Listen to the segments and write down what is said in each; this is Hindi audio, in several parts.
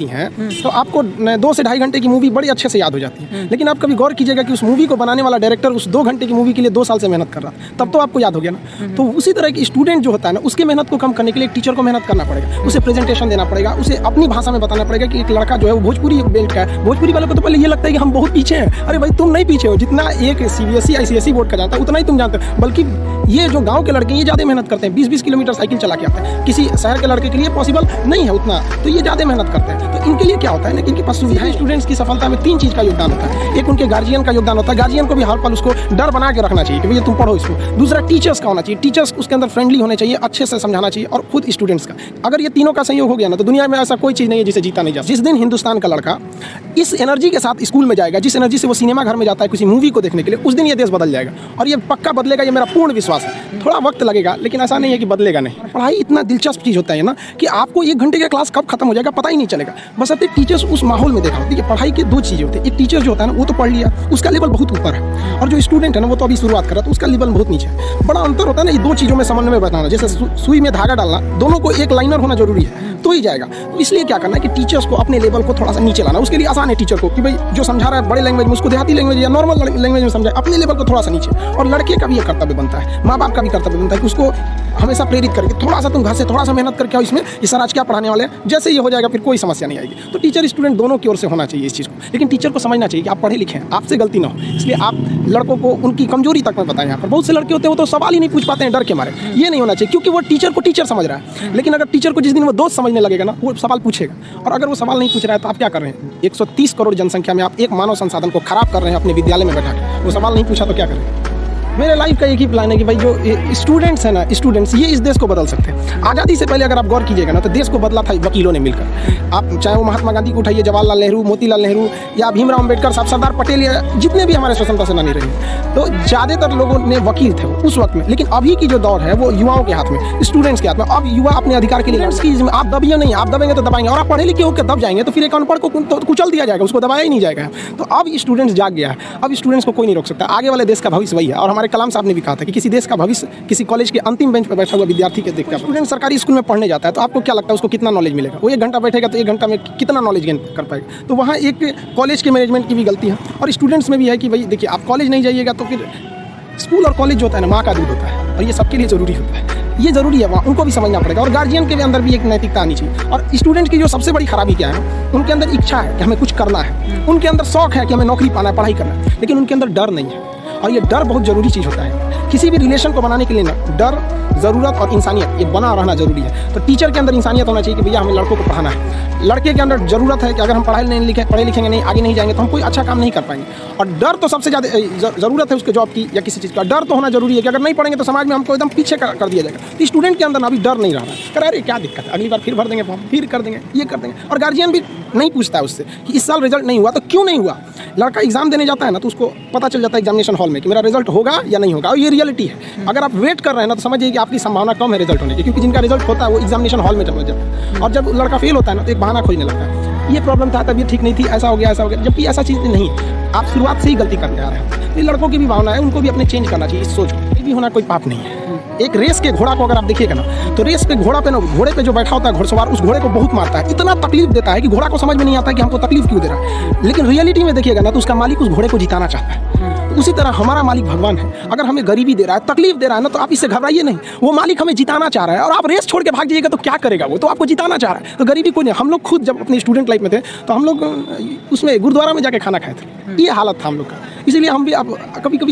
हैं तो आपको 2 से ढाई घंटे की मूवी बड़ी अच्छे से याद हो जाती है। लेकिन आप कभी गौर कीजिएगा कि उस मूवी को बनाने वाला डायरेक्टर उस 2 घंटे की मूवी के लिए 2 साल से मेहनत कर रहा है, तब तो आपको याद हो गया ना। तो उसी तरह की स्टूडेंट जो होता है ना, उसके मेहनत को कम करने के लिए एक टीचर को मेहनत करना पड़ेगा, उसे प्रेजेंटेशन देना पड़ेगा, उसे अपनी भाषा में बताना पड़ेगा कि एक लड़का जो है वो भोजपुरी बेल्ट का है। भोजपुरी वाले को तो पहले ये लगता है कि हम बहुत पीछे हैं। अरे भाई तुम नहीं पीछे हो, जितना एक CBSE ICSE बोर्ड का जानता है उतना ही तुम जानते हो। बल्कि ये जो गाँव के लड़के ये ज़्यादा मेहनत करते हैं, 20-20 किलोमीटर साइकिल चला के आते हैं। किसी शहर के लड़के के लिए पॉसिबल नहीं है उतना, तो ये ज़्यादा मेहनत करते हैं। तो इनके लिए क्या होता है ना कि इनके पास सुविधाएं। स्टूडेंट्स की सफलता में 3 चीज़ का योगदान होता है। एक उनके गार्जियन का योगदान होता है, गार्जियन को भी हर पल उसको डर बना के रखना चाहिए कि भैया तुम पढ़ो इसको। दूसरा टीचर्स का होना चाहिए, टीचर्स उसके अंदर फ्रेंडली होने चाहिए, अच्छे से समझाना चाहिए, और खुद स्टूडेंट्स का। अगर ये तीनों का संयोग हो गया ना तो दुनिया में ऐसा कोई चीज़ नहीं है जिसे जीता नहीं जा। जिस दिन हिंदुस्तान का लड़का इस एनर्जी के साथ स्कूल में जाएगा, जिस एनर्जी से वो सिनेमा घर में जाता है किसी मूवी को देखने के लिए, उस दिन ये देश बदल जाएगा। और ये पक्का बदलेगा, ये मेरा पूर्ण विश्वास है। थोड़ा वक्त लगेगा लेकिन ऐसा नहीं है कि बदलेगा नहीं। पढ़ाई इतना दिलचस्प चीज़ होता है ना कि आपको 1 घंटे का क्लास कब खत्म हो जाएगा पता ही नहीं चलेगा। बस अपने टीचर्स उस माहौल में देखा। देखिए पढ़ाई के 2 चीज़ें होती है। एक टीचर जो होता है ना वो तो पढ़ लिया, उसका लेवल बहुत ऊपर है, और जो स्टूडेंट है ना वो तो अभी शुरुआत कर रहा है तो उसका लेवल बहुत नीचे है। बड़ा अंतर होता है ना ये 2 चीज़ों में समन्वय बनाना। जैसे सुई में धागा डालना, दोनों को एक लाइनर होना जरूरी है तो ही जाएगा। तो इसलिए क्या करना है कि टीचर्स को अपने लेवल को थोड़ा सा नीचे लाना। उसके लिए आसान है टीचर को कि भाई जो समझा रहा है बड़े लैंग्वेज में उसको देहाती लैंग्वेज या नॉर्मल लैंग्वेज में समझाए, अपने लेवल को थोड़ा सा नीचे। और लड़के का भी ये कर्तव्य बनता है, माँ बाप का भी कर्तव्य बनता है कि उसको हमेशा प्रेरित करके थोड़ा सा तुम घर से थोड़ा सा मेहनत करके आओ इसमें, ये सर आज क्या पढ़ाने वाले हैं, जैसे ये हो जाएगा फिर कोई समस्या नहीं आएगी। तो टीचर स्टूडेंट दोनों की ओर से होना चाहिए इस चीज़ को। लेकिन टीचर को समझना चाहिए कि आप पढ़े लिखे हैं, आपसे गलती ना हो, इसलिए आप लड़कों को उनकी कमजोरी तक में बताएं। यहाँ पर बहुत से लड़के होते हैं वो तो सवाल ही नहीं पूछ पाते हैं डर के मारे। ये नहीं होना चाहिए क्योंकि वो टीचर को टीचर समझ रहा है। लेकिन अगर टीचर को जिस दिन वो दोस्त समझने लगेगा ना वो सवाल पूछेगा, और अगर वो सवाल नहीं पूछ रहा है तो आप क्या कर रहे हैं? 130 करोड़ जनसंख्या में आप एक मानव संसाधन को खराब कर रहे हैं अपने विद्यालय में बैठा के। वो सवाल नहीं पूछा तो क्या करें? मेरे लाइफ का एक ही प्लान है कि भाई जो स्टूडेंट्स हैं ना, स्टूडेंट्स ये इस देश को बदल सकते हैं। आज़ादी से पहले अगर आप गौर कीजिएगा ना तो देश को बदला था वकीलों ने मिलकर। आप चाहे वो महात्मा गांधी को उठाइए, जवाहरलाल नेहरू, मोतीलाल नेहरू, या भीमराव अम्बेडकर साहब, सरदार पटेल, या जितने भी हमारे स्वतंत्रता सेनानी रहे, तो ज़्यादातर लोगों ने वकील थे उस वक्त में। लेकिन अभी की जो दौर है वो युवाओं के हाथ में, स्टूडेंट्स के हाथ में। अब युवा अपने अधिकार के लिए आप दबिए नहीं, आप दबेंगे तो दबाएंगे, और आप पढ़े लिखे होकर दब जाएंगे तो फिर एक अनपढ़ को तो कुचल दिया जाएगा, उसको दबाया ही नहीं जाएगा। तो अब स्टूडेंट्स जाग गया है, अब स्टूडेंट्स को कोई नहीं रोक सकता। आगे वाले देश का भविष्य वही है। और हमारे कलाम साहब ने भी कहा कि किसी देश का भविष्य किसी कॉलेज के अंतिम बेंच पर बैठा हुआ विद्यार्थी के देखता है। स्टूडेंट सरकारी स्कूल में पढ़ने जाता है तो आपको क्या लगता है उसको कितना नॉलेज मिलेगा? वो 1 घंटा बैठेगा तो 1 घंटा में कितना नॉलेज गेन कर पाएगा? तो वहाँ एक कॉलेज के मैनेजमेंट की भी गलती है और स्टूडेंट्स में भी है कि भाई देखिए आप कॉलेज नहीं जाइएगा तो फिर स्कूल और कॉलेज जो होता है ना माँ का दूध होता है, और ये सबके लिए ज़रूरी होता है। ये ज़रूरी है, वहाँ उनको भी समझना पड़ेगा। और गार्जियन के भी अंदर भी एक नैतिकता आनी चाहिए। और स्टूडेंट की जो सबसे बड़ी खराबी क्या है, उनके अंदर इच्छा है कि हमें कुछ करना है, उनके अंदर शौक है कि हमें नौकरी पाना है, पढ़ाई करना है, लेकिन उनके अंदर डर नहीं है। और ये डर बहुत ज़रूरी चीज़ होता है। किसी भी रिलेशन को बनाने के लिए ना डर, ज़रूरत और इंसानियत ये बना रहना जरूरी है। तो टीचर के अंदर इंसानियत होना चाहिए कि भैया हमें लड़कों को पढ़ाना है। लड़के के अंदर ज़रूरत है कि अगर हम पढ़े लिखेंगे नहीं, आगे नहीं जाएंगे तो हम कोई अच्छा काम नहीं कर पाएंगे। और डर तो सबसे ज़्यादा ज़रूरत है उसके जॉब की या किसी चीज़ का। डर तो होना जरूरी है कि अगर नहीं पढ़ेंगे तो समाज में हमको एकदम पीछे कर दिया जाएगा। तो स्टूडेंट के अंदर ना अभी डर नहीं रहा है, अरे क्या दिक्कत है, अगली बार फिर भर देंगे फॉर्म, फिर कर देंगे, ये कर देंगे। और गार्जियन भी नहीं पूछता है उससे कि इस साल रिजल्ट नहीं हुआ तो क्यों नहीं हुआ। लड़का एग्जाम देने जाता है ना तो उसको पता चल जाता है एग्जामिनेशन हॉल में कि मेरा रिजल्ट होगा या नहीं होगा। और ये रियलिटी है। अगर आप वेट कर रहे हैं ना तो समझिए कि आपकी संभावना कम है रिजल्ट होने की, क्योंकि जिनका रिजल्ट होता है वो एग्जामिनेशन हॉल में चला जाता है। और जब लड़का फेल होता है ना तो एक बहाना खोजने लगता है, ये प्रॉब्लम था, तबीयत ठीक नहीं थी, ऐसा हो गया, जबकि ऐसा चीज़ नहीं। आप शुरुआत से ही गलती करते आ रहे हैं। तो लड़कों की भी भावना है, उनको भी अपने चेंज करना चाहिए इस सोच को। भी होना कोई पाप नहीं है। एक रेस के घोड़ा को अगर आप देखिएगा ना तो रेस पे घोड़े पे जो बैठा होता है घुड़सवार, उस घोड़े को बहुत मारता है, इतना तकलीफ देता है कि घोड़ा को समझ में नहीं आता कि हमको तकलीफ क्यों दे रहा है। लेकिन रियलिटी में देखिएगा ना तो उसका मालिक उस घोड़े को जिताना चाहता है। तो उसी तरह हमारा मालिक भगवान है। अगर हमें गरीबी दे रहा है, तकलीफ दे रहा है ना तो आप इससे घबराइए नहीं। वो मालिक हमें जिताना चाह रहा है, और आप रेस छोड़ के भाग जाइएगा तो क्या करेगा? वो तो आपको जिताना चाह रहा है। तो गरीबी कोई नहीं। हम लोग खुद जब अपनी स्टूडेंट लाइफ में थे तो हम लोग उसमें गुरुद्वारा में जाके खाना खाए थे, ये हालत था हम लोग का। इसीलिए हम भी अब कभी कभी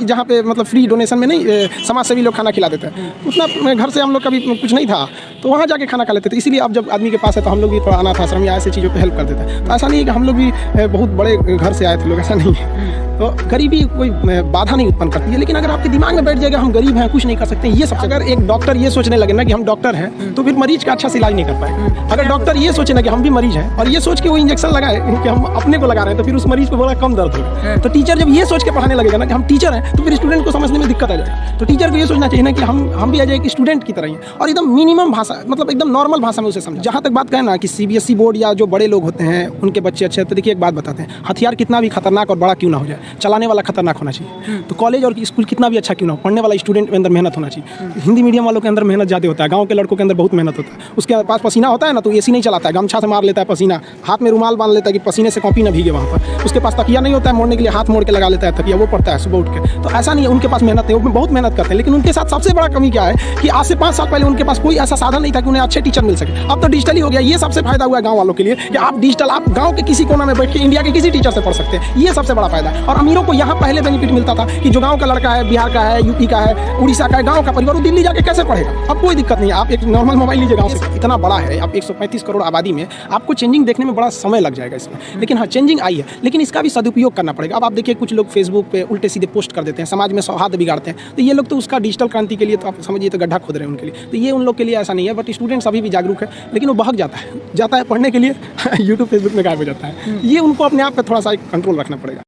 जहाँ पे मतलब फ्री डोनेशन में नहीं, समाज सेवी लोग खाना खिला देते हैं, उतना घर से हम लोग कभी कुछ नहीं था तो वहाँ जाके खाना खा लेते थे। इसीलिए अब जब आदमी के पास है तो हम लोग भी थोड़ा अनाथ आश्रम या ऐसी चीज़ों पे हेल्प कर देते हैं। तो ऐसा नहीं है कि हम लोग भी बहुत बड़े घर से आए थे लोग, ऐसा नहीं है। तो गरीबी कोई बाधा नहीं उत्पन्न करती है। लेकिन अगर आपके दिमाग में बैठ जाएगा हम गरीब हैं, कुछ नहीं कर सकते, ये सब। अगर एक डॉक्टर ये सोचने लगे ना कि हम डॉक्टर हैं तो फिर मरीज का अच्छा से इलाज नहीं कर पाए। अगर डॉक्टर ये सोचे ना कि हम भी मरीज हैं और ये सोच के वो इंजेक्शन लगाए कि हम अपने को लगा रहे हैं तो फिर उस मरीज को बड़ा कम दर्द होगा। तो टीचर जब ये सोच के पढ़ाने लगेगा ना कि हम टीचर हैं तो फिर स्टूडेंट को समझने में दिक्कत आ जाएगी। तो टीचर को ये सोचना चाहिए ना कि हम भी आ जाए एक स्टूडेंट की तरह ही, और एकदम मिनिमम भाषा भाषा, मतलब एकदम नॉर्मल भाषा में उसे समझा। जहाँ तक बात कहें ना कि CBSE बोर्ड या जो बड़े लोग होते हैं उनके बच्चे अच्छे, तो देखिए एक बात बताते हैं, हथियार कितना भी खतरनाक और बड़ा क्यों ना हो जाए, चलाने वाला खतरनाक होना चाहिए। तो कॉलेज और स्कूल कितना भी अच्छा क्यों ना हो, पढ़ने वाला स्टूडेंट के अंदर मेहनत होना चाहिए। हिंदी मीडियम वालों के अंदर मेहनत ज़्यादा होता है, गाँव के लड़कों के अंदर बहुत मेहनत होता है। उसके पास पसीना होता है ना, तो AC नहीं चलाता है, गमछा से मार लेता है पसीना, हाथ में रुमाल बांध लेता है कि पसीने से कॉपी ना भीगे वहाँ पर। उसके पास तकिया नहीं होता है मोड़ने के लिए, हाथ मोड़ के लगा लेता है तकिया, वो पढ़ता है सुबह उठ के। तो ऐसा नहीं है, उनके पास मेहनत है, वो बहुत मेहनत करते हैं। लेकिन उनके साथ सबसे बड़ा कमी क्या है कि आज से 5 साल पहले उनके पास कोई ऐसा साधन नहीं था कि उन्हें अच्छे टीचर मिल सके। अब तो डिजिटल ही हो गया। ये सबसे फायदा हुआ है गाँव वालों के लिए कि आप डिजिटल, आप गाँव के किसी कोना में बैठ के इंडिया के किसी टीचर से पढ़ सकते हैं। ये सबसे बड़ा फायदा है। और अमीरों को यहाँ पहले बेनिफिट मिलता था कि जो गाँव का लड़का है, बिहार का है, यूपी का है, उड़ीसा का है, गाँव का परिवार, वो दिल्ली जाके कैसे पढ़ेगा। अब कोई दिक्कत नहीं है, आप एक नॉर्मल मोबाइल लीजिए। गाँव से इतना बड़ा है, आप 135 करोड़ आबादी में, आपको चेंजिंग देखने में बड़ा समय लग जाएगा इसमें। लेकिन हाँ, चेंजिंग आई है, लेकिन इसका भी सदुपयोग करना पड़ेगा। अब आप देखिए कुछ लोग फेसबुक पे उल्टे सीधे पोस्ट कर देते हैं, समाज में सौहार्द बिगाड़ते हैं। तो ये लोग तो उसका डिजिटल क्रांति के लिए तो आप समझिए तो गड्ढा खोद रहे हैं उनके लिए। तो ये उन लोग के लिए ऐसा नहीं है। बट स्टूडेंट्स अभी भी जागरूक है, लेकिन वो बहक जाता है पढ़ने के लिए यूट्यूब फेसबुक में गायब हो जाता है। ये उनको अपने आप पे थोड़ा सा कंट्रोल रखना पड़ेगा।